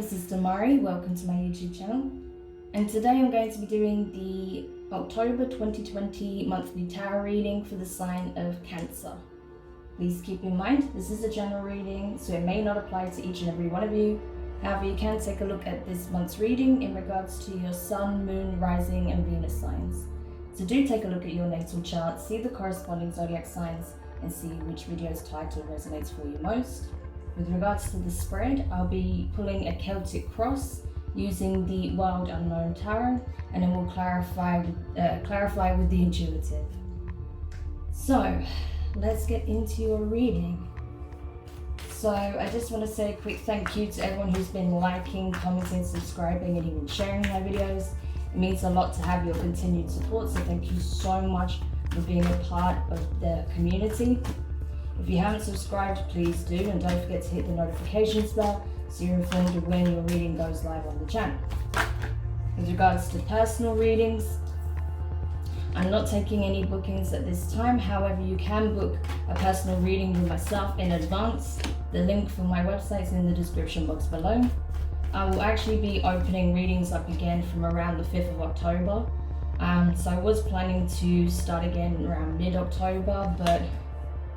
this is Demari. Welcome to my YouTube channel. And today I'm going to be doing the October 2020 monthly tarot reading for the sign of Cancer. Please keep in mind, this is a general reading, so it may not apply to each and every one of you. However, you can take a look at this month's reading in regards to your Sun, Moon, Rising, and Venus signs. So do take a look at your natal chart, see the corresponding zodiac signs, and see which video's title resonates for you most. With regards to the spread, I'll be pulling a Celtic cross using the Wild Unknown Tarot, and then we'll clarify with the intuitive. So let's get into your reading. So I just want to say a quick thank you to everyone who's been liking, commenting, subscribing, and even sharing my videos. It means a lot to have your continued support, so thank you so much for being a part of the community. If you haven't subscribed, please do, and don't forget to hit the notifications bell so you're informed of when your reading goes live on the channel. With regards to personal readings, I'm not taking any bookings at this time. However, you can book a personal reading with myself in advance. The link for my website is in the description box below. I will actually be opening readings up again from around the 5th of October. So I was planning to start again around mid-October, but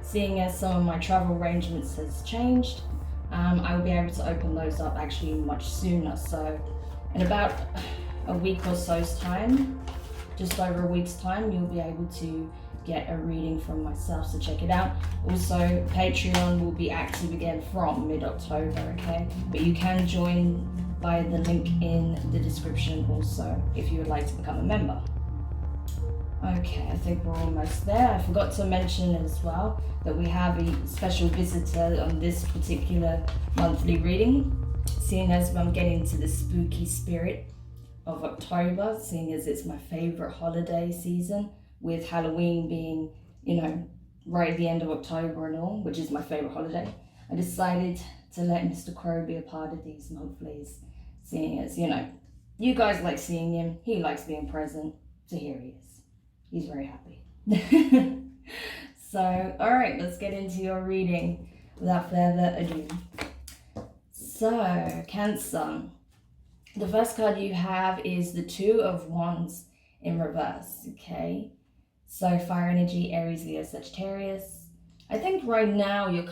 seeing as some of my travel arrangements has changed, I will be able to open those up actually much sooner. So in about a week or so's time, just over a week's time, you'll be able to get a reading from myself, so check it out. Also, Patreon will be active again from mid-October, okay? But you can join via the link in the description also if you would like to become a member. Okay, I think we're almost there. I forgot to mention as well that we have a special visitor on this particular monthly reading, seeing as I'm getting into the spooky spirit of October, seeing as it's my favorite holiday season, with Halloween being, right at the end of October and all, which is my favorite holiday. I decided to let Mr. Crow be a part of these monthlies, seeing as, you guys like seeing him, he likes being present, so here he is. He's very happy. So, all right, let's get into your reading without further ado. So, Cancer. The first card you have is the Two of Wands in reverse, okay? So, fire energy, Aries, Leo, Sagittarius. I think right now you're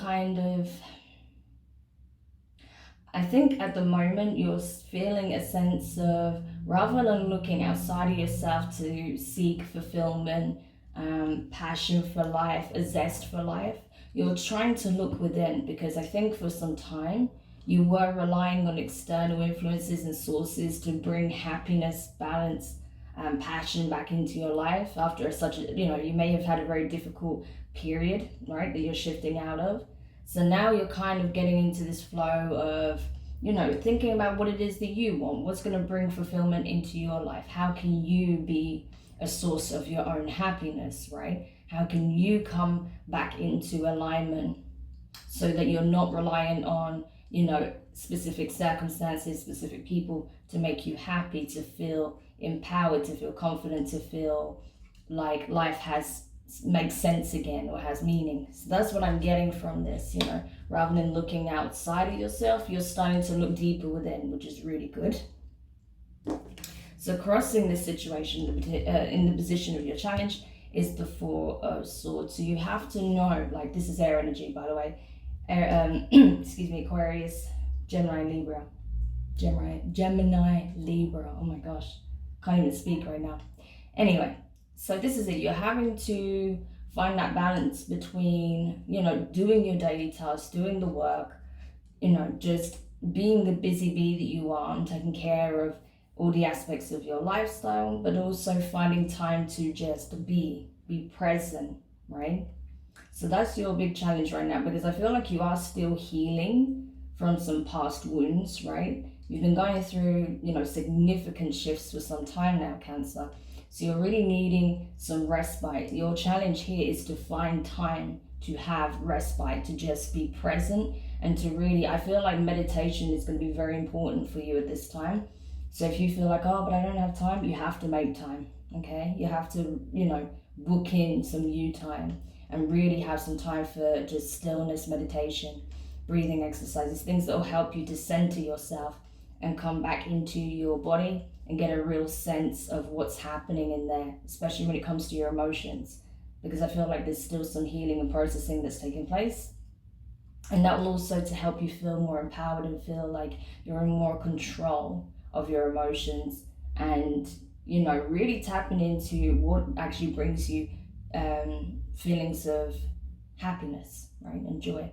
I think at the moment you're feeling a sense of, rather than looking outside of yourself to seek fulfillment, passion for life, a zest for life, you're trying to look within, because I think for some time you were relying on external influences and sources to bring happiness, balance, and passion back into your life after you may have had a very difficult period, right, that you're shifting out of. So now you're kind of getting into this flow of, thinking about what it is that you want, what's going to bring fulfillment into your life. How can you be a source of your own happiness, right? How can you come back into alignment so that you're not reliant on, specific circumstances, specific people to make you happy, to feel empowered, to feel confident, to feel like life makes sense again or has meaning. So that's what I'm getting from this, rather than looking outside of yourself, you're starting to look deeper within, which is really good. So crossing this situation in the position of your challenge is the Four of Swords. So you have to know, this is air energy, by the way, excuse me, Aquarius, Gemini, Libra, oh my gosh, can't even speak right now. Anyway, so this is it. You're having to find that balance between, doing your daily tasks, doing the work, just being the busy bee that you are and taking care of all the aspects of your lifestyle, but also finding time to just be present, right? So that's your big challenge right now, because I feel like you are still healing from some past wounds, right? You've been going through, significant shifts for some time now, Cancer. So you're really needing some respite. Your challenge here is to find time to have respite, to just be present, and to really, I feel like meditation is going to be very important for you at this time. So if you feel like, oh, but I don't have time, you have to make time, okay? You have to, book in some you time and really have some time for just stillness, meditation, breathing exercises, things that will help you to center yourself and come back into your body and get a real sense of what's happening in there, especially when it comes to your emotions, because I feel like there's still some healing and processing that's taking place. And that will also to help you feel more empowered and feel like you're in more control of your emotions, and really tapping into what actually brings you feelings of happiness, right, and joy.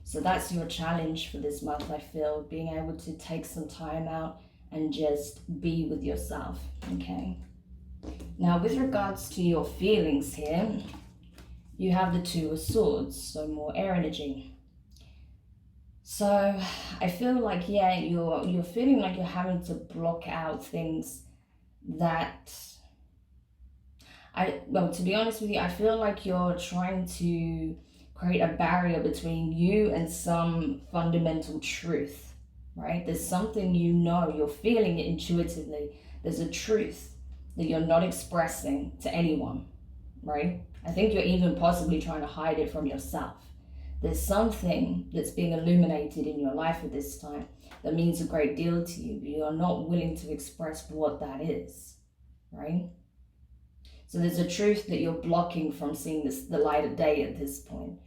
So that's your challenge for this month, I feel, being able to take some time out and just be with yourself, okay? Now, with regards to your feelings here, you have the Two of Swords, so more air energy. So I feel like, yeah, you're feeling like you're having to block out things that to be honest with you, I feel like you're trying to create a barrier between you and some fundamental truth, right? There's something you're feeling it intuitively. There's a truth that you're not expressing to anyone, right? I think you're even possibly trying to hide it from yourself. There's something that's being illuminated in your life at this time that means a great deal to you, but you're not willing to express what that is, right? So there's a truth that you're blocking from seeing the light of day at this point.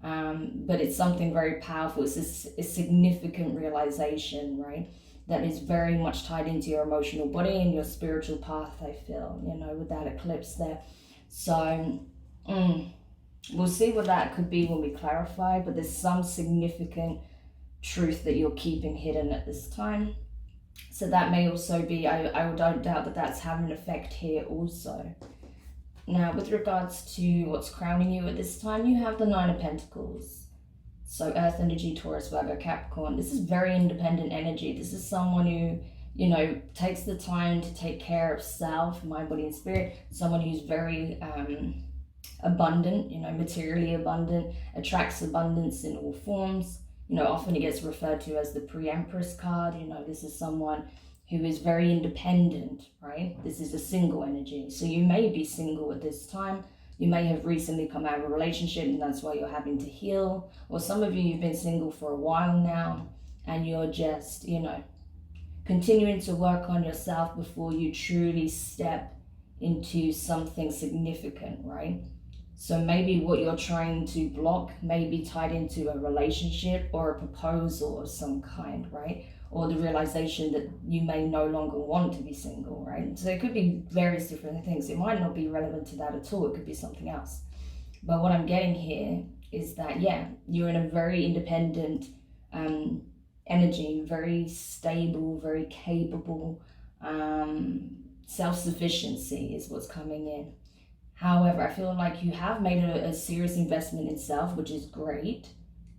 But it's something very powerful. It's a significant realization, right? That is very much tied into your emotional body and your spiritual path, I feel, with that eclipse there. So we'll see what that could be when we clarify, but there's some significant truth that you're keeping hidden at this time. So that may also be, I don't doubt that that's having an effect here also. Now, with regards to what's crowning you at this time, you have the Nine of Pentacles. So Earth energy, Taurus, Virgo, Capricorn. This is very independent energy. This is someone who, takes the time to take care of self, mind, body, and spirit. Someone who's very abundant, materially abundant, attracts abundance in all forms. Often it gets referred to as the pre-empress card. This is someone who is very independent, right? This is a single energy. So you may be single at this time. You may have recently come out of a relationship and that's why you're having to heal. Or some of you've been single for a while now and you're just, continuing to work on yourself before you truly step into something significant, right? So maybe what you're trying to block may be tied into a relationship or a proposal of some kind, right? Or the realization that you may no longer want to be single, right? So it could be various different things. It might not be relevant to that at all. It could be something else. But what I'm getting here is that, yeah, you're in a very independent energy, very stable, very capable. Self-sufficiency is what's coming in. However, I feel like you have made a serious investment in self, which is great,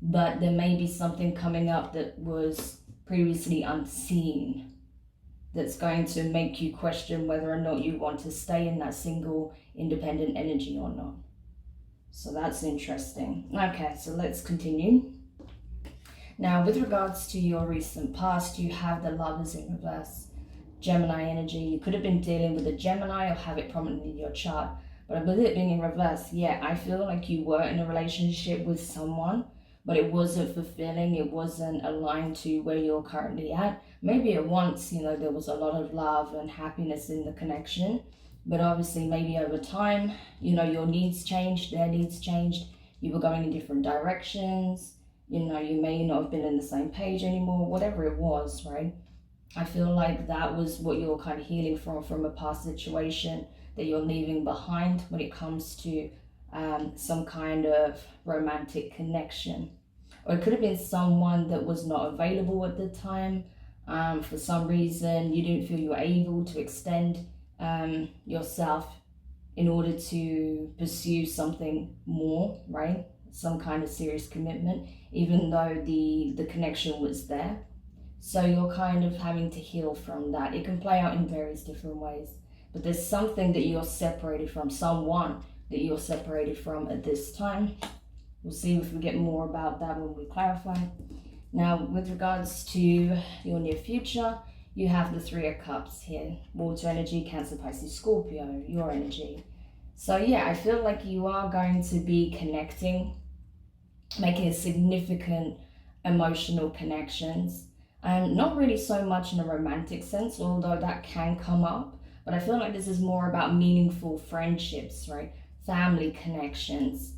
but there may be something coming up that was previously unseen that's going to make you question whether or not you want to stay in that single independent energy or not. So that's interesting. Okay, so let's continue. Now, with regards to your recent past, you have the Lovers in reverse, Gemini energy. You could have been dealing with a Gemini or have it prominently in your chart. But with it being in reverse, yeah, I feel like you were in a relationship with someone, but it wasn't fulfilling. It wasn't aligned to where you're currently at. Maybe at once, there was a lot of love and happiness in the connection. But obviously, maybe over time, your needs changed, their needs changed. You were going in different directions. You may not have been on the same page anymore, whatever it was, right? I feel like that was what you're kind of healing from a past situation that you're leaving behind when it comes to some kind of romantic connection. Or it could have been someone that was not available at the time. For some reason, you didn't feel you were able to extend yourself in order to pursue something more, right? Some kind of serious commitment, even though the connection was there. So you're kind of having to heal from that. It can play out in various different ways. But there's something that you're separated from, someone that you're separated from at this time. We'll see if we get more about that when we clarify. Now, with regards to your near future, you have the Three of Cups here. Water energy, Cancer, Pisces, Scorpio, your energy. So yeah, I feel like you are going to be connecting, making significant emotional connections. Not really so much in a romantic sense, although that can come up. But I feel like this is more about meaningful friendships, right? Family connections,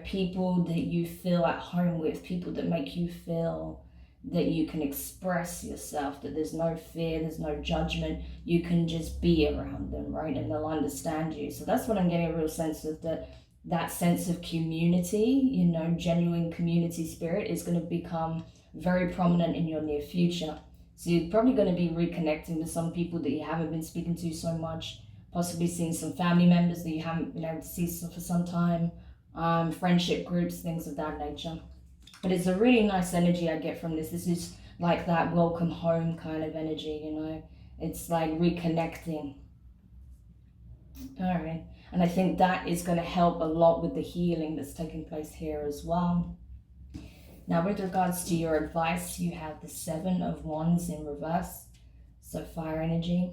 people that you feel at home with, people that make you feel that you can express yourself, that there's no fear, there's no judgment, you can just be around them, right? And they'll understand you. So that's what I'm getting a real sense of, that sense of community, genuine community spirit is going to become very prominent in your near future. So you're probably going to be reconnecting with some people that you haven't been speaking to so much, possibly seeing some family members that you haven't been able to see for some time, friendship groups, things of that nature. But it's a really nice energy I get from this. This is like that welcome home kind of energy, It's like reconnecting. All right. And I think that is going to help a lot with the healing that's taking place here as well. Now, with regards to your advice, you have the Seven of Wands in reverse. So fire energy.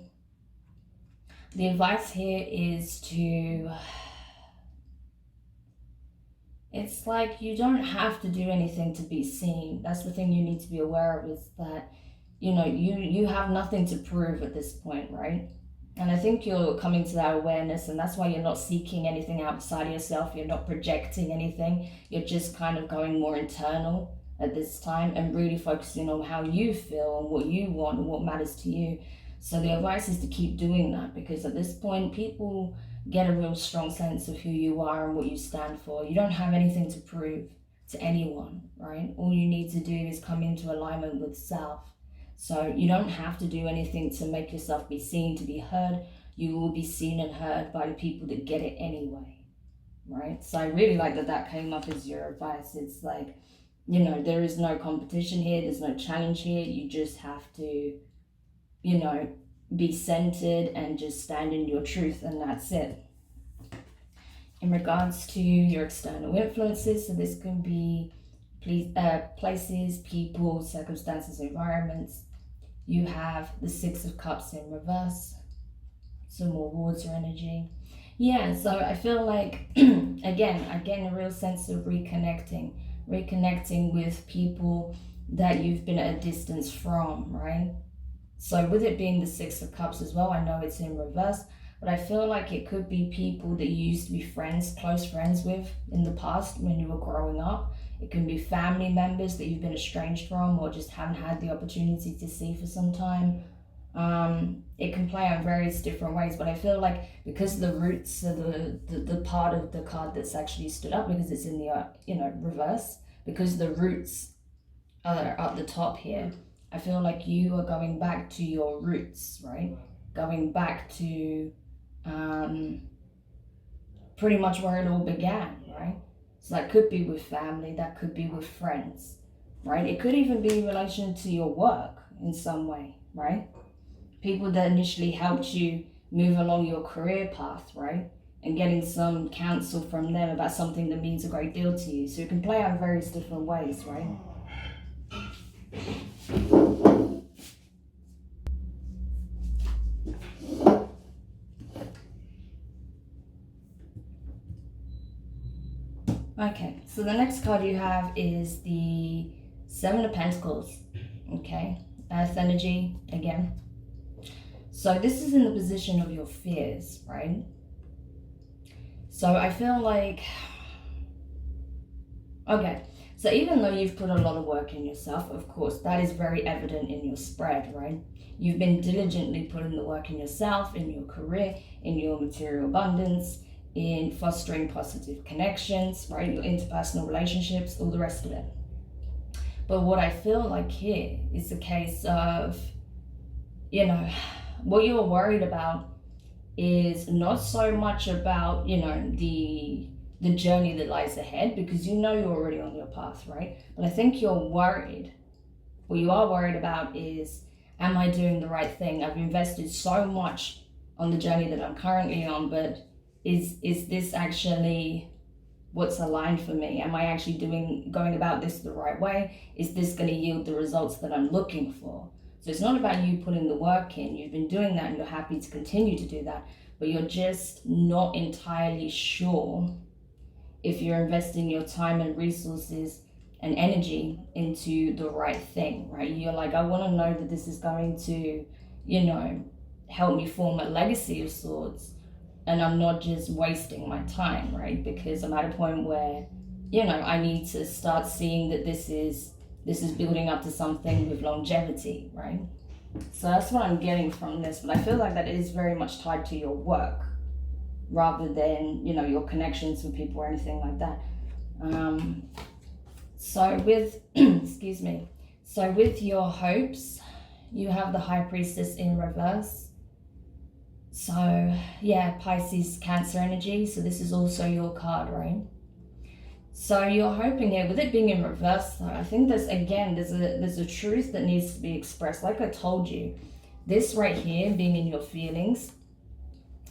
The advice here is it's like you don't have to do anything to be seen. That's the thing you need to be aware of, is that, you have nothing to prove at this point, right? And I think you're coming to that awareness, and that's why you're not seeking anything outside of yourself. You're not projecting anything. You're just kind of going more internal at this time and really focusing on how you feel and what you want and what matters to you. So the advice is to keep doing that, because at this point, people get a real strong sense of who you are and what you stand for. You don't have anything to prove to anyone, right? All you need to do is come into alignment with self. So you don't have to do anything to make yourself be seen, to be heard. You will be seen and heard by the people that get it anyway, right? So I really like that came up as your advice. It's like, there is no competition here. There's no challenge here. You just have to, be centered and just stand in your truth, and that's it. In regards to your external influences, so this can be places, people, circumstances, environments. You have the Six of Cups in reverse, some more water energy. Yeah, so I feel like, again, I get a real sense of reconnecting with people that you've been at a distance from, right? So with it being the Six of Cups as well, I know it's in reverse, but I feel like it could be people that you used to be close friends with in the past when you were growing up. It can be family members that you've been estranged from or just haven't had the opportunity to see for some time. It can play out various different ways, but I feel like because the roots are the part of the card that's actually stood up, because it's in the reverse, because the roots are at the top here, I feel like you are going back to your roots, right? Going back to pretty much where it all began, right? So that could be with family, that could be with friends, right? It could even be in relation to your work in some way, right? People that initially helped you move along your career path, right? And getting some counsel from them about something that means a great deal to you. So it can play out in various different ways, right? Okay, so the next card you have is the Seven of Pentacles, okay? Earth energy, again. So this is in the position of your fears, right? So I feel like, okay, so even though you've put a lot of work in yourself, of course, that is very evident in your spread, right? You've been diligently putting the work in yourself, in your career, in your material abundance, in fostering positive connections, right? Your interpersonal relationships, all the rest of it. But what I feel like here is a case of, what you're worried about is not so much about, the journey that lies ahead, because you're already on your path, right? But I think what you are worried about is, am I doing the right thing? I've invested so much on the journey that I'm currently on, but is this actually what's aligned for me? Am I actually going about this the right way? Is this going to yield the results that I'm looking for? So it's not about you putting the work in. You've been doing that and you're happy to continue to do that, but you're just not entirely sure if you're investing your time and resources and energy into the right thing, right? You're like, I want to know that this is going to, you know, help me form a legacy of sorts, and I'm not just wasting my time, right? Because I'm at a point where, you know, I need to start seeing that this is building up to something with longevity, right? So that's what I'm getting from this, but I feel like that it is very much tied to your work rather than, you know, your connections with people or anything like that. So with, excuse me, so with your hopes, you have the High Priestess in reverse. So yeah, Pisces, Cancer energy. So this is also your card, right? So you're hoping here, with it being in reverse though, I think there's a truth that needs to be expressed. Like I told you, this right here, being in your feelings,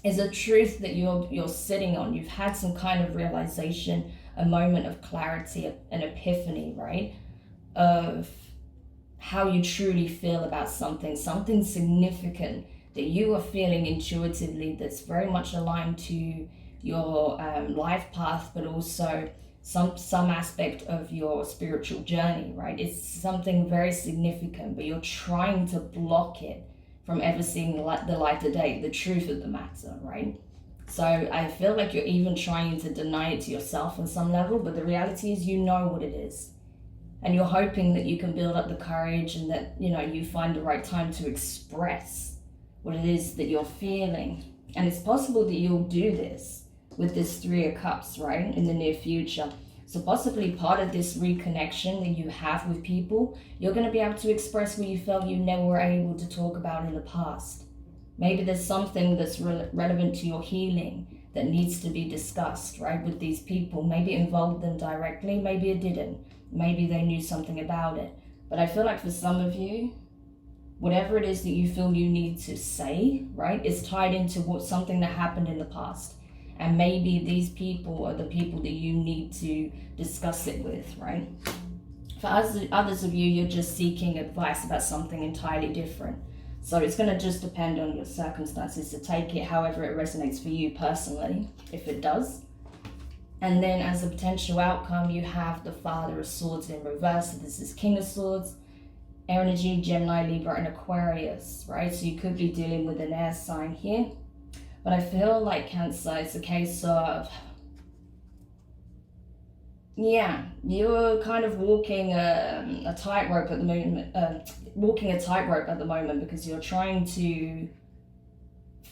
is a truth that you're sitting on. You've had some kind of realization, a moment of clarity, an epiphany, right? Of how you truly feel about something significant that you are feeling intuitively, that's very much aligned to your life path, but also some aspect of your spiritual journey, right? It's something very significant, but you're trying to block it from ever seeing the light of day, the truth of the matter, right? So I feel like you're even trying to deny it to yourself on some level, but the reality is you know what it is. And you're hoping that you can build up the courage and that, you know, you find the right time to express what it is that you're feeling. And it's possible that you'll do this with this Three of Cups, right, in the near future. So possibly part of this reconnection that you have with people, you're going to be able to express what you felt you never were able to talk about in the past. Maybe there's something that's relevant to your healing that needs to be discussed, right, with these people. Maybe it involved them directly, maybe it didn't. Maybe they knew something about it. But I feel like for some of you, whatever it is that you feel you need to say, right, is tied into something that happened in the past. And maybe these people are the people that you need to discuss it with, right? For others of you, you're just seeking advice about something entirely different. So it's going to just depend on your circumstances to take it however it resonates for you personally, if it does. And then as a potential outcome, you have the Father of Swords in reverse. So this is King of Swords, air energy, Gemini, Libra, and Aquarius, right? So you could be dealing with an air sign here. But I feel like Cancer, it's a case of, yeah, you're kind of walking a tightrope at the moment, because you're trying to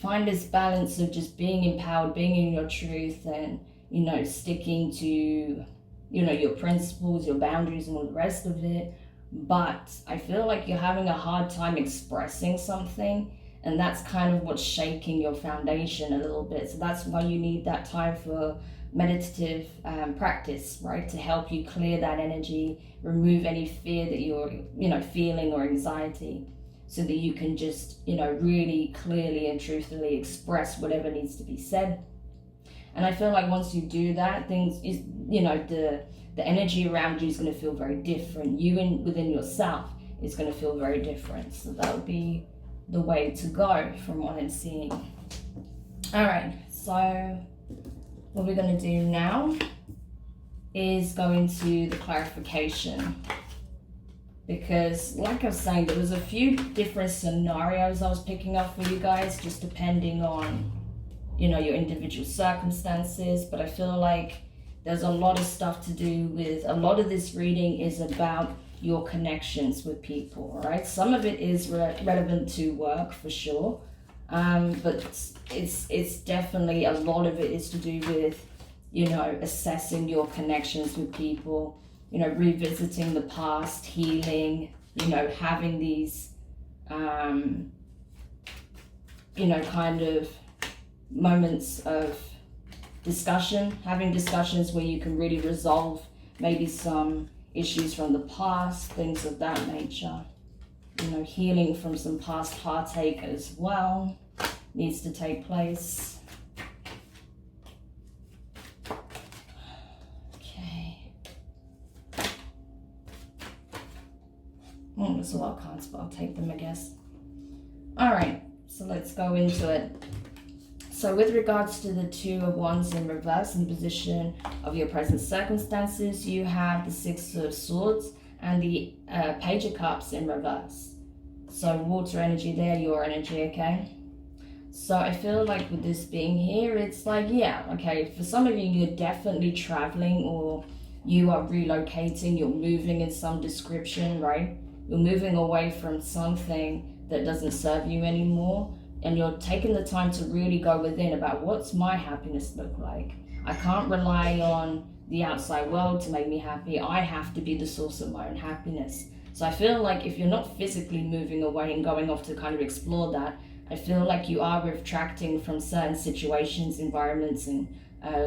find this balance of just being empowered, being in your truth, and, you know, sticking to, you know, your principles, your boundaries, and all the rest of it. But I feel like you're having a hard time expressing something. And that's kind of what's shaking your foundation a little bit. So that's why you need that time for meditative practice, right? To help you clear that energy, remove any fear that you're, you know, feeling or anxiety, so that you can just, you know, really clearly and truthfully express whatever needs to be said. And I feel like once you do that, the energy around you is going to feel very different. Within yourself is going to feel very different. So that would be the way to go from what I'm seeing. All right, so what we're going to do now is go into the clarification, because like I was saying, there was a few different scenarios I was picking up for you guys, just depending on, you know, your individual circumstances. But I feel like there's a lot of stuff to do with, a lot of this reading is about your connections with people, all right? Some of it is relevant to work for sure, but it's definitely, a lot of it is to do with, you know, assessing your connections with people, you know, revisiting the past, healing, you know, having these, you know, kind of moments of discussion, having discussions where you can really resolve maybe some issues from the past, things of that nature. You know, healing from some past heartache as well needs to take place. Okay. There's a lot of cards, but I'll take them, I guess. All right, so let's go into it. So with regards to the Two of Wands in reverse in the position of your present circumstances, you have the Six of Swords and the Page of Cups in reverse. So water energy there, your energy, okay? So I feel like with this being here, it's like, yeah, okay, for some of you, you're definitely traveling, or you are relocating, you're moving in some description, right? You're moving away from something that doesn't serve you anymore. And you're taking the time to really go within about, what's my happiness look like? I can't rely on the outside world to make me happy. I have to be the source of my own happiness. So I feel like if you're not physically moving away and going off to kind of explore that, I feel like you are retracting from certain situations, environments, and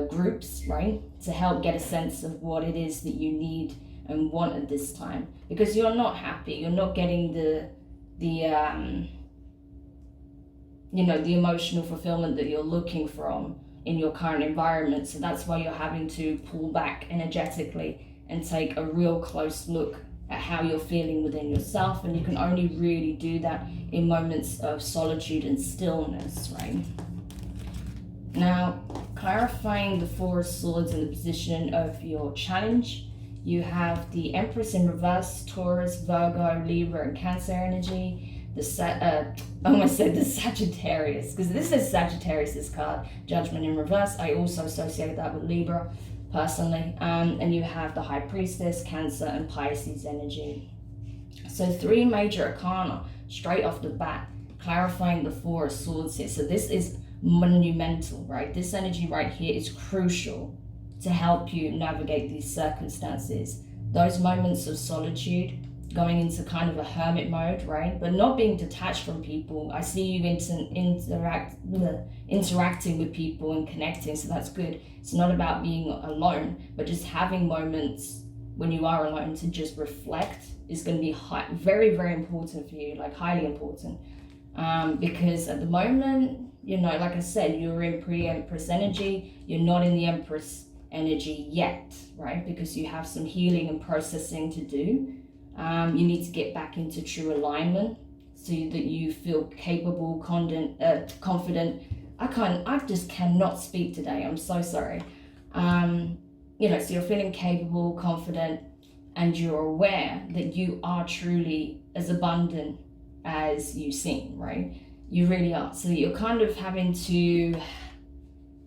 groups, right? To help get a sense of what it is that you need and want at this time. Because you're not happy. You're not getting the emotional fulfillment that you're looking from in your current environment. So that's why you're having to pull back energetically and take a real close look at how you're feeling within yourself. And you can only really do that in moments of solitude and stillness, right? Now, clarifying the Four of Swords in the position of your challenge, you have the Empress in reverse, Taurus, Virgo, Libra, and Cancer energy. I almost said the Sagittarius, because this is Sagittarius's card, Judgment in reverse. I also associate that with Libra personally. And you have the High Priestess, Cancer, and Pisces energy. So 3 major arcana straight off the bat, clarifying the Four of Swords here. So this is monumental, right? This energy right here is crucial to help you navigate these circumstances. Those moments of solitude, going into kind of a hermit mode, right? But not being detached from people. I see you interacting with people and connecting, so that's good. It's not about being alone, but just having moments when you are alone to just reflect is going to be very, very important for you, like highly important. Because at the moment, like I said, you're in pre-Empress energy. You're not in the Empress energy yet, right? Because you have some healing and processing to do. You need to get back into true alignment so that you feel capable, confident. I just cannot speak today. I'm so sorry. So you're feeling capable, confident, and you're aware that you are truly as abundant as you seem, right? You really are. So you're kind of having to,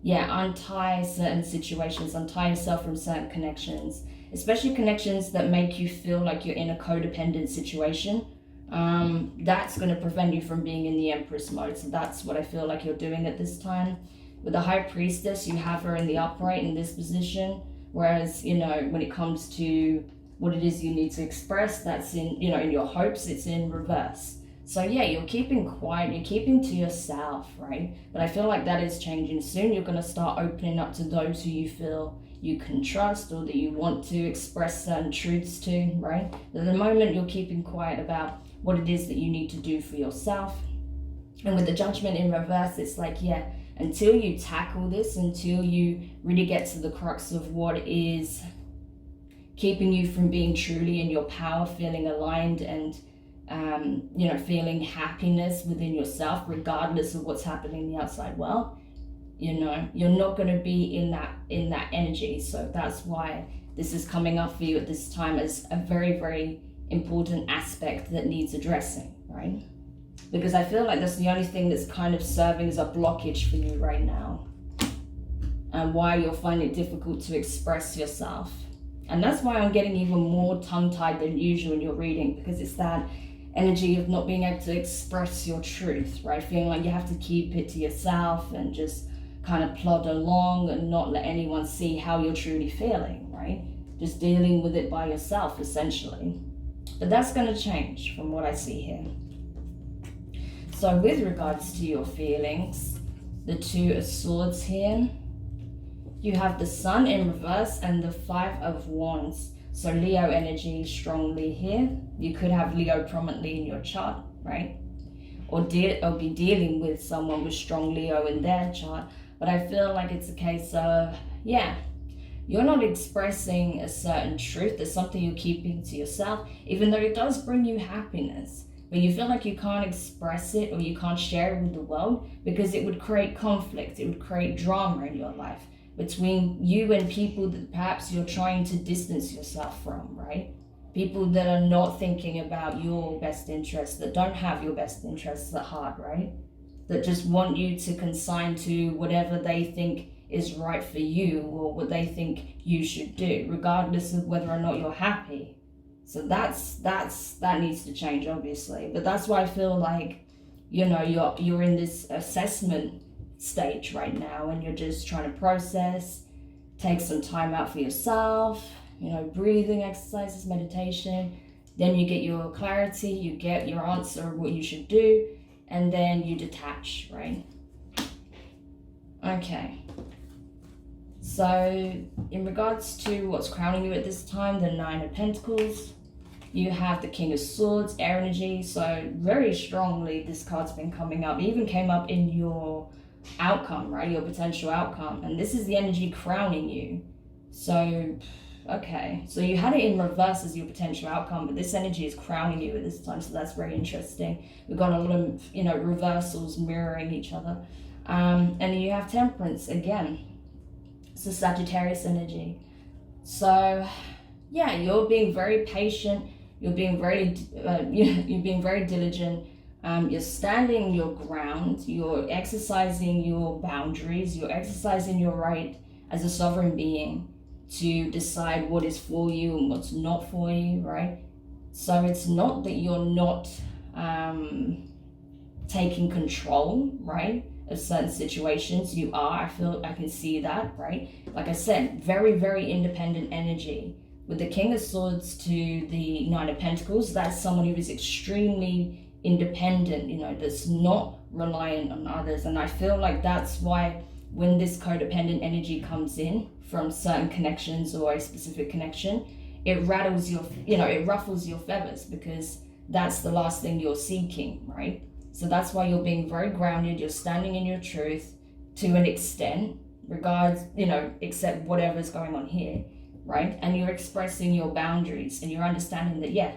untie certain situations, untie yourself from certain connections, especially connections that make you feel like you're in a codependent situation. That's going to prevent you from being in the Empress mode. So that's what I feel like you're doing at this time. With the High Priestess, you have her in the upright in this position. Whereas, when it comes to what it is you need to express, that's in your hopes, it's in reverse. So you're keeping quiet, you're keeping to yourself, right? But I feel like that is changing soon. You're going to start opening up to those who you feel you can trust or that you want to express certain truths to, right? At the moment, you're keeping quiet about what it is that you need to do for yourself. And with the Judgment in reverse, it's like, until you tackle this, until you really get to the crux of what is keeping you from being truly in your power, feeling aligned and feeling happiness within yourself, regardless of what's happening in the outside world, you're not going to be in that energy. So that's why this is coming up for you at this time as a very, very important aspect that needs addressing, right? Because I feel like that's the only thing that's kind of serving as a blockage for you right now, and why you'll find it difficult to express yourself. And that's why I'm getting even more tongue-tied than usual in your reading, because it's that energy of not being able to express your truth, right? Feeling like you have to keep it to yourself and just kind of plod along and not let anyone see how you're truly feeling, right? Just dealing with it by yourself, essentially. But that's going to change from what I see here. So with regards to your feelings, the Two of Swords here, you have the Sun in reverse and the Five of Wands. So Leo energy strongly here. You could have Leo prominently in your chart, right? Or be dealing with someone with strong Leo in their chart. But I feel like it's a case of, you're not expressing a certain truth. There's something you're keeping to yourself, even though it does bring you happiness. but you feel like you can't express it or you can't share it with the world because it would create conflict, it would create drama in your life between you and people that perhaps you're trying to distance yourself from, right? People that are not thinking about your best interests, that don't have your best interests at heart, right? That just want you to consign to whatever they think is right for you or what they think you should do, regardless of whether or not you're happy. So that needs to change, obviously. But that's why I feel like, you know, you're in this assessment stage right now, and you're just trying to process, take some time out for yourself, you know, breathing exercises, meditation. Then you get your clarity, you get your answer of what you should do, and then you detach, right? Okay. So in regards to what's crowning you at this time, the Nine of Pentacles, you have the King of Swords, air energy. So very strongly this card's been coming up. It even came up in your outcome, right? Your potential outcome. And this is the energy crowning you. So, okay. So you had it in reverse as your potential outcome, but this energy is crowning you at this time. So that's very interesting. We've got a lot of, you know, reversals mirroring each other. And you have Temperance again. It's a Sagittarius energy. So yeah, you're being very patient. You're being very, you're being very diligent. You're standing your ground. You're exercising your boundaries. You're exercising your right as a sovereign being to decide what is for you and what's not for you, right? So it's not that you're not taking control, right, of certain situations. You are. I can see that, right? Like I said, very, very independent energy. With the King of Swords to the Nine of Pentacles, that's someone who is extremely independent, you know, that's not reliant on others. And I feel like that's why when this codependent energy comes in from certain connections or a specific connection, it rattles your, you know, it ruffles your feathers, because that's the last thing you're seeking, right? So that's why you're being very grounded. You're standing in your truth to an extent, regards, you know, except whatever's going on here, right? And you're expressing your boundaries, and you're understanding that, yeah,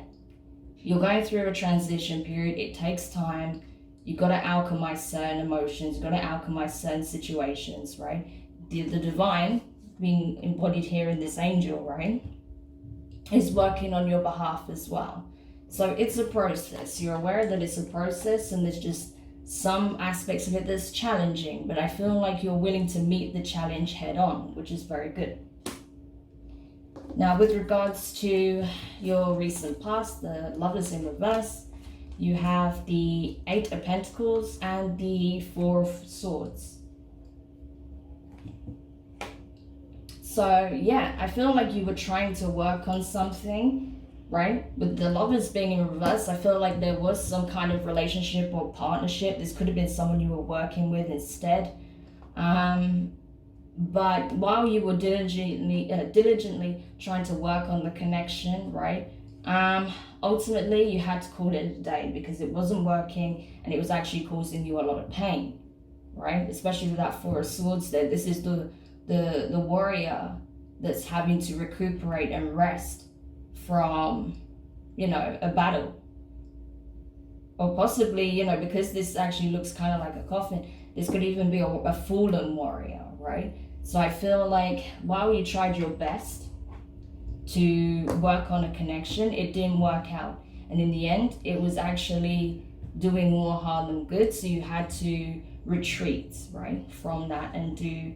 you're going through a transition period. It takes time. You've got to alchemize certain emotions. You've got to alchemize certain situations, right? The divine being embodied here in this angel, right, is working on your behalf as well. So it's a process. You're aware that it's a process, and there's just some aspects of it that's challenging, but I feel like you're willing to meet the challenge head on, which is very good. Now, with regards to your recent past, the Lovers in reverse, you have the Eight of Pentacles and the Four of Swords. So yeah, I feel like you were trying to work on something, right? With the Lovers being in reverse, I feel like there was some kind of relationship or partnership. This could have been someone you were working with instead. But while you were diligently trying to work on the connection, right? Ultimately, you had to call it a day because it wasn't working, and it was actually causing you a lot of pain, right? Especially with that Four of Swords there. This is the warrior that's having to recuperate and rest from, you know, a battle. Or possibly, you know, because this actually looks kind of like a coffin, this could even be a fallen warrior, right? So I feel like while you tried your best to work on a connection, it didn't work out. And in the end, it was actually doing more harm than good. So you had to retreat, right, from that and do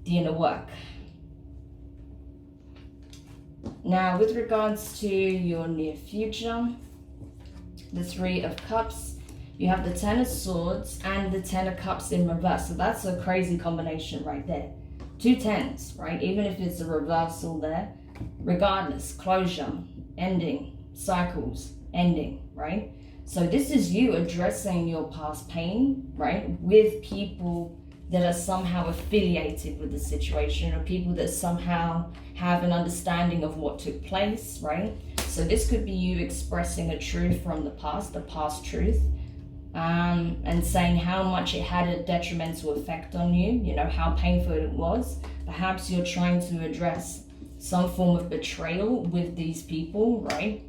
the inner work. Now, with regards to your near future, the Three of Cups, you have the Ten of Swords and the Ten of Cups in reverse. So that's a crazy combination right there. Two tens, right? Even if it's a reversal there, regardless, closure, ending, cycles, ending, right? So this is you addressing your past pain, right? With people that are somehow affiliated with the situation, or people that somehow have an understanding of what took place, right? So this could be you expressing a truth from the past truth, and saying how much it had a detrimental effect on you, you know, how painful it was. Perhaps you're trying to address some form of betrayal with these people, right?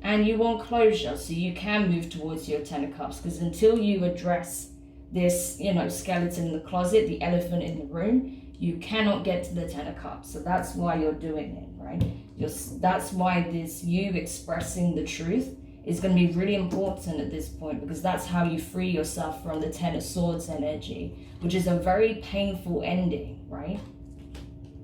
and you want closure so you can move towards your Ten of Cups, because until you address this, you know, skeleton in the closet, the elephant in the room, you cannot get to the Ten of Cups. So that's why you're doing it, right? That's why this you expressing the truth is going to be really important at this point, because that's how you free yourself from the Ten of Swords energy, which is a very painful ending, right?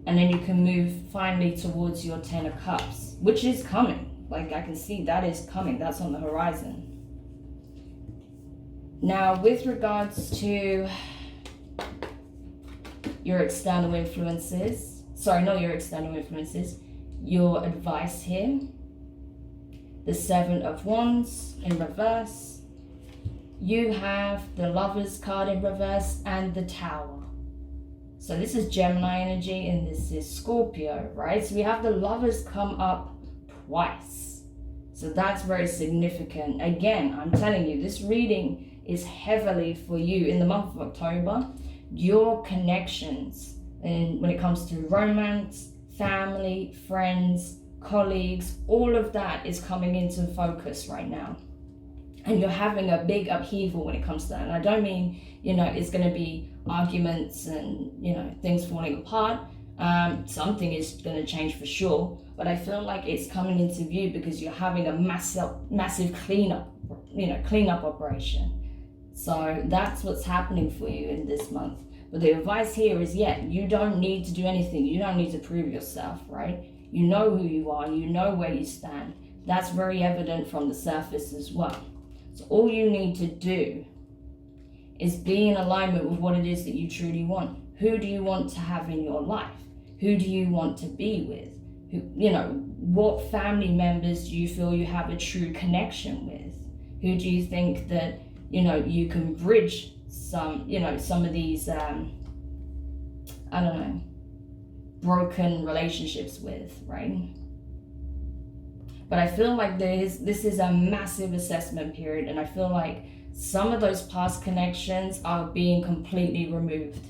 And then you can move finally towards your Ten of Cups, which is coming. Like, I can see that is coming. That's on the horizon. Now, with regards to your external influences, sorry, not your external influences, your advice here, the Seven of Wands in reverse, you have the Lovers card in reverse and the Tower. So this is Gemini energy and this is Scorpio, right? So we have the Lovers come up twice. So that's very significant. Again, I'm telling you, this reading is heavily for you in the month of October. Your connections, and when it comes to romance, family, friends, colleagues, all of that is coming into focus right now. And you're having a big upheaval when it comes to that. And I don't mean, you know, it's going to be arguments and, you know, things falling apart. Something is going to change for sure. But I feel like it's coming into view because you're having a massive cleanup operation. So that's what's happening for you in this month. But the advice here is, yeah, you don't need to do anything. You don't need to prove yourself, right? You know who you are. You know where you stand. That's very evident from the surface as well. So all you need to do is be in alignment with what it is that you truly want. Who do you want to have in your life? Who do you want to be with? Who, you know, what family members do you feel you have a true connection with? Who do you think that, you know, you can bridge some of these, broken relationships with, right? But I feel like this is a massive assessment period, and I feel like some of those past connections are being completely removed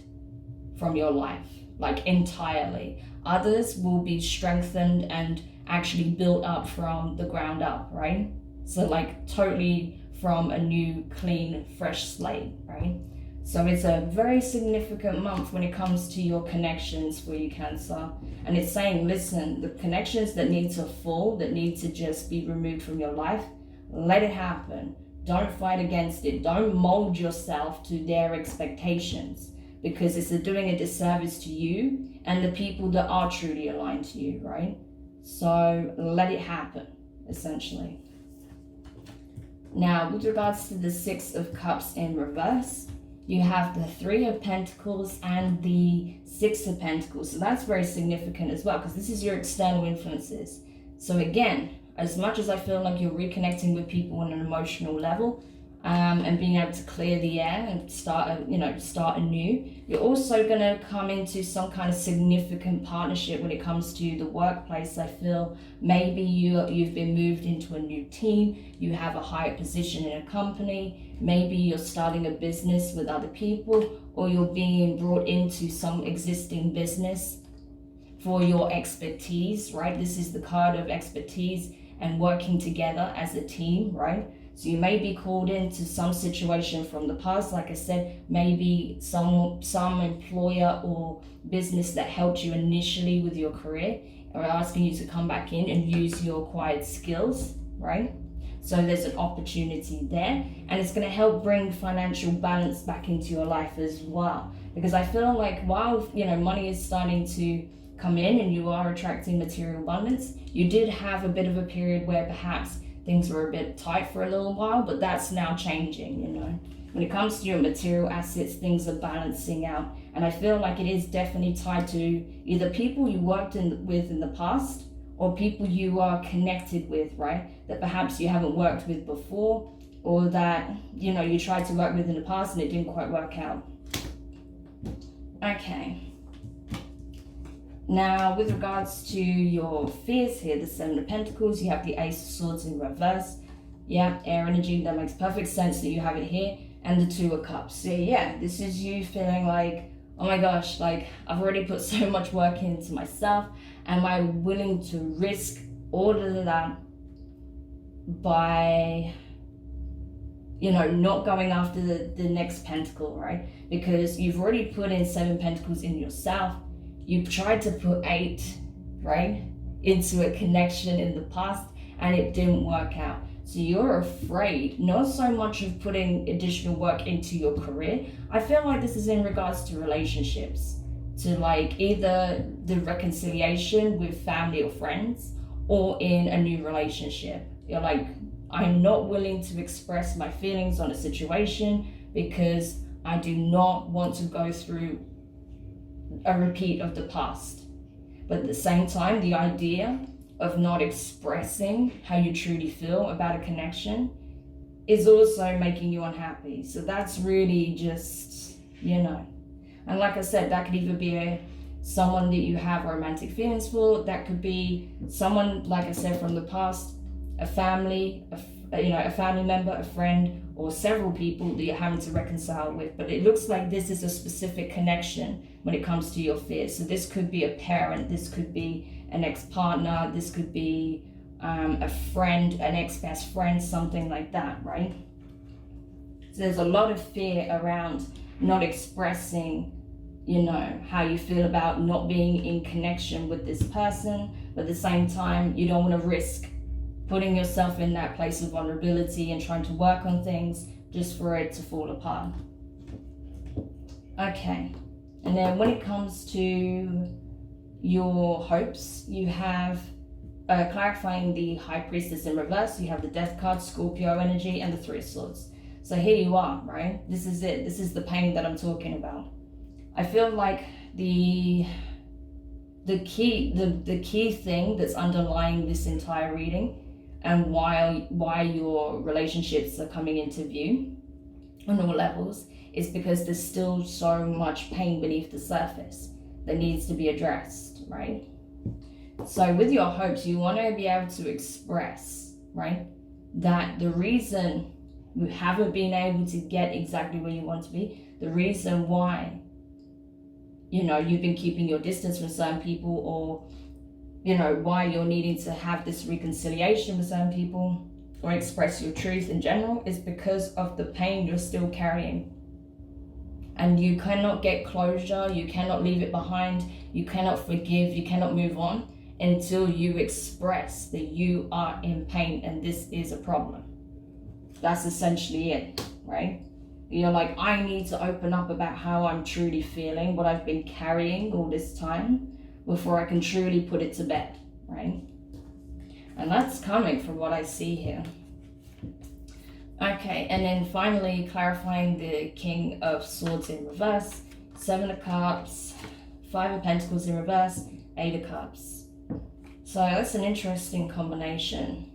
from your life, like entirely. Others will be strengthened and actually built up from the ground up, right? So like totally from a new, clean, fresh slate, right? So it's a very significant month when it comes to your connections for you, Cancer. And it's saying, listen, the connections that need to fall, that need to just be removed from your life, let it happen. Don't fight against it. Don't mold yourself to their expectations, because it's doing a disservice to you and the people that are truly aligned to you, right? So let it happen, essentially. Now, with regards to the Six of Cups in reverse, you have the Three of Pentacles and the Six of Pentacles. So that's very significant as well, because this is your external influences. So again, as much as I feel like you're reconnecting with people on an emotional level, and being able to clear the air and start anew, you're also going to come into some kind of significant partnership when it comes to the workplace. I feel maybe you've been moved into a new team, you have a higher position in a company, maybe you're starting a business with other people, or you're being brought into some existing business for your expertise, right? This is the card of expertise and working together as a team, right? So you may be called into some situation from the past. Like I said, maybe some employer or business that helped you initially with your career are asking you to come back in and use your acquired skills, right? So there's an opportunity there, and it's going to help bring financial balance back into your life as well. Because I feel like while, money is starting to come in and you are attracting material abundance, you did have a bit of a period where perhaps things were a bit tight for a little while, but that's now changing, When it comes to your material assets, things are balancing out. And I feel like it is definitely tied to either people you worked with in the past or people you are connected with, right? That perhaps you haven't worked with before, or that, you tried to work with in the past and it didn't quite work out. Okay. Now, with regards to your fears here, the Seven of Pentacles, you have the Ace of Swords in reverse. Yeah, air energy, that makes perfect sense that you have it here. And the Two of Cups. So yeah, this is you feeling like, oh my gosh, like I've already put so much work into myself. Am I willing to risk all of that by, you know, not going after the next pentacle, right? Because you've already put in 7 pentacles in yourself. You've tried to put 8, right, into a connection in the past, and it didn't work out. So you're afraid, not so much of putting additional work into your career. I feel like this is in regards to relationships, to like either the reconciliation with family or friends, or in a new relationship. You're like, I'm not willing to express my feelings on a situation because I do not want to go through a repeat of the past. But at the same time, the idea of not expressing how you truly feel about a connection is also making you unhappy. So that's really just, you know. And like I said, that could either be someone that you have romantic feelings for. That could be someone, like I said, from the past, a family, a family member, a friend, or several people that you're having to reconcile with. But it looks like this is a specific connection when it comes to your fears. So this could be a parent, this could be an ex-partner, this could be a friend, an ex-best friend, something like that, right? So there's a lot of fear around not expressing, you know, how you feel about not being in connection with this person, but at the same time, you don't want to risk putting yourself in that place of vulnerability and trying to work on things just for it to fall apart. Okay, and then when it comes to your hopes, you have clarifying the High Priestess in reverse. You have the Death card, Scorpio energy, and the 3 of Swords. So here you are, right? This is it. This is the pain that I'm talking about. I feel like the key thing that's underlying this entire reading and why your relationships are coming into view on all levels is because there's still so much pain beneath the surface that needs to be addressed, right? So with your hopes, you want to be able to express, right, that the reason you haven't been able to get exactly where you want to be, the reason why, you know, you've been keeping your distance from certain people, or, you know, why you're needing to have this reconciliation with certain people or express your truth in general, is because of the pain you're still carrying. And you cannot get closure, you cannot leave it behind, you cannot forgive, you cannot move on until you express that you are in pain and this is a problem. That's essentially it, right? You're like, I need to open up about how I'm truly feeling, what I've been carrying all this time, before I can truly put it to bed, right? And that's coming from what I see here. Okay, and then finally clarifying the King of Swords in reverse, 7 of Cups, 5 of Pentacles in reverse, 8 of Cups. So that's an interesting combination.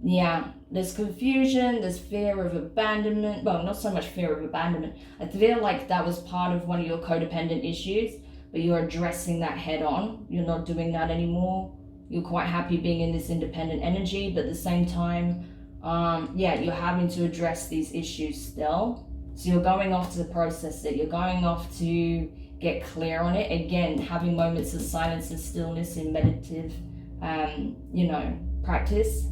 Yeah, there's confusion, there's fear of abandonment. Well, not so much fear of abandonment. I feel like that was part of one of your codependent issues, but you're addressing that head on. You're not doing that anymore. You're quite happy being in this independent energy, but at the same time, you're having to address these issues still. So you're going off to process it. You're going off to get clear on it. Again, having moments of silence and stillness in meditative, practice,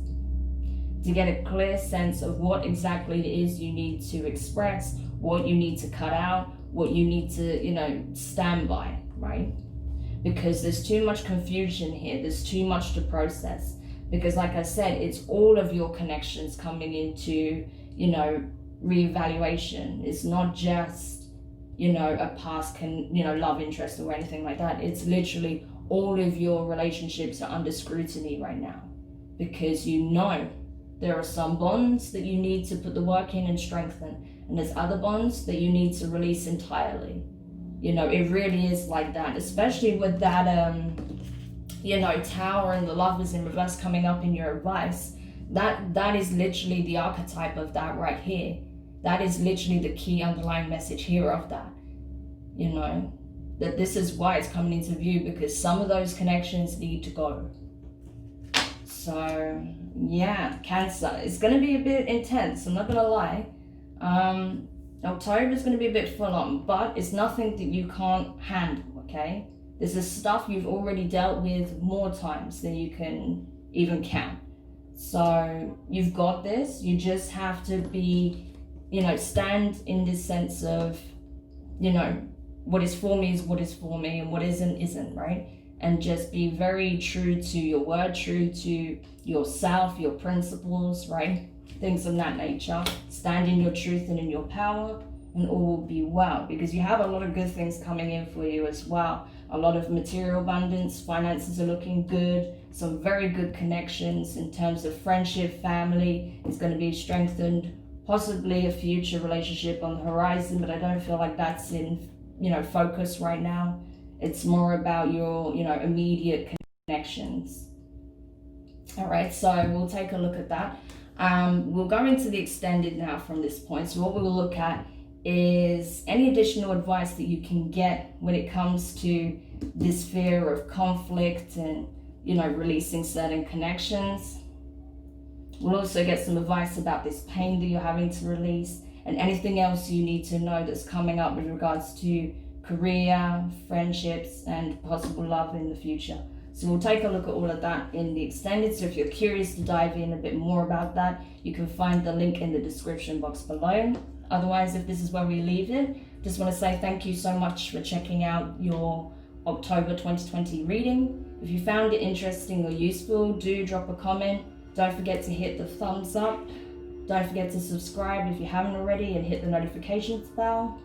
to get a clear sense of what exactly it is you need to express, what you need to cut out, what you need to, stand by, right? Because there's too much confusion here. There's too much to process. Because like I said, it's all of your connections coming into, reevaluation. It's not just, a past love interest or anything like that. It's literally all of your relationships are under scrutiny right now. Because there are some bonds that you need to put the work in and strengthen. And there's other bonds that you need to release entirely. It really is like that, especially with that, Tower and the Lovers in reverse coming up in your advice. That is literally the archetype of that right here. That is literally the key underlying message here of that. That this is why it's coming into view, because some of those connections need to go. So, yeah, Cancer. It's going to be a bit intense, I'm not going to lie. October is going to be a bit full on, but it's nothing that you can't handle, okay? This is stuff you've already dealt with more times than you can even count. So you've got this. You just have to be, stand in this sense of, what is for me is what is for me, and what isn't, right? And just be very true to your word, true to yourself, your principles, right? Things of that nature. Stand in your truth and in your power, and all will be well, because you have a lot of good things coming in for you as well. A lot of material abundance, finances are looking good, some very good connections in terms of friendship, family is going to be strengthened, possibly a future relationship on the horizon, but I don't feel like that's in, focus right now. It's more about your, immediate connections. All right, so we'll take a look at that. We'll go into the extended now from this point. So what we'll look at is any additional advice that you can get when it comes to this fear of conflict and, releasing certain connections. We'll also get some advice about this pain that you're having to release, and anything else you need to know that's coming up with regards to career, friendships, and possible love in the future. So we'll take a look at all of that in the extended. So if you're curious to dive in a bit more about that, you can find the link in the description box below. Otherwise, if this is where we leave it, just want to say thank you so much for checking out your October 2020 reading. If you found it interesting or useful, do drop a comment. Don't forget to hit the thumbs up. Don't forget to subscribe if you haven't already, and hit the notifications bell.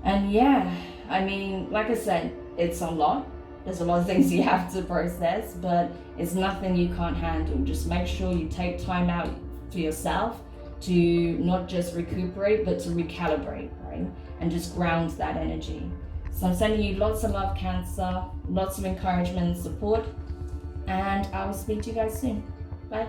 And yeah, I mean, like I said, it's a lot. There's a lot of things you have to process, but it's nothing you can't handle. Just make sure you take time out for yourself to not just recuperate, but to recalibrate, right? And just ground that energy. So I'm sending you lots of love, Cancer, lots of encouragement and support, and I will speak to you guys soon. Bye.